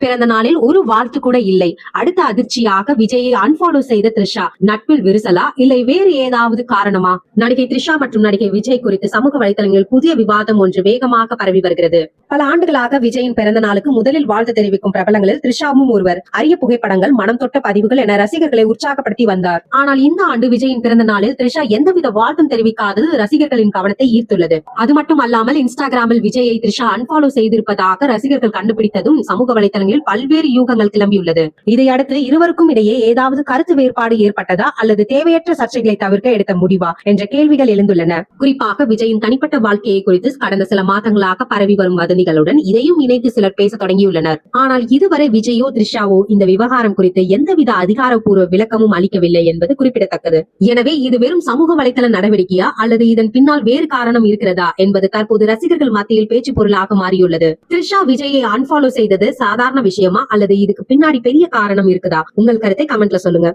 பிறந்த நாளில் ஒரு வாழ்த்து கூட இல்லை. அடுத்த அதிர்ச்சியாக விஜயை அன்பாலோ செய்த த்ரிஷா. நட்பில் விரிசலா இல்லை வேறு ஏதாவது காரணமா? நடிகை த்ரிஷா மற்றும் நடிகை விஜய் குறித்து சமூக வலைதளங்களில் புதிய விவாதம் ஒன்று வேகமாக பரவி வருகிறது. பல ஆண்டுகளாக விஜயின் பிறந்த நாளுக்கு முதலில் வாழ்த்து தெரிவிக்கும் பிரபலங்களில் த்ரிஷாவும் ஒருவர். அரிய புகைப்படங்கள், மனம் தொட்ட பதிவுகள் என ரசிகர்களை உற்சாகப்படுத்தி வந்தார். ஆனால் இந்த ஆண்டு விஜயின் பிறந்த நாளில் த்ரிஷா எந்தவித வாழ்த்தும் தெரிவிக்காதது ரசிகர்களின் கவனத்தை ஈர்த்துள்ளது. அது மட்டும் அல்லாமல் இன்ஸ்டாகிராமில் விஜயை த்ரிஷா அன்பாலோ செய்திருப்பதாக ரசிகர்கள் கண்டுபிடித்ததும் சமூக வலைதளங்களில் பல்வேறு யூகங்கள் கிளம்பியுள்ளது. இதையடுத்து இருவருக்கும் இடையே ஏதாவது கருத்து வேறுபாடு ஏற்பட்டதா அல்லது தேவையற்ற சர்ச்சைகளை தவிர்க்க எடுத்த முடிவா என்ற கேள்விகள் எழுந்துள்ளன. குறிப்பாக விஜயின் தனிப்பட்ட வாழ்க்கையை குறித்து கடந்த சில மாதங்களாக பரவி வரும் வதந்திகளுடன் இதையும் இணைத்து சிலர் பேச தொடங்கியுள்ளனர். ஆனால் இதுவரை விஜயோ த்ரிஷாவோ இந்த விவகாரம் குறித்து எந்தவித அதிகாரப்பூர்வ விளக்கமும் அளிக்கவில்லை என்பது குறிப்பிடத்தக்கது. எனவே இது வெறும் சமூக வலைதள நடவடிக்கையா அல்லது இதன் பின்னால் வேறு காரணம் இருக்கிறதா என்பது தற்போது ரசிகர்கள் மத்தியில் பேச்சு பொருளாக மாறியுள்ளது. த்ரிஷா விஜயை அன்பாலோ செய்தது சாதாரண விஷயமா அல்லது இதுக்கு பின்னாடி பெரிய காரணம் இருக்குதா? உங்கள் கருத்தை கமெண்ட்ல சொல்லுங்க.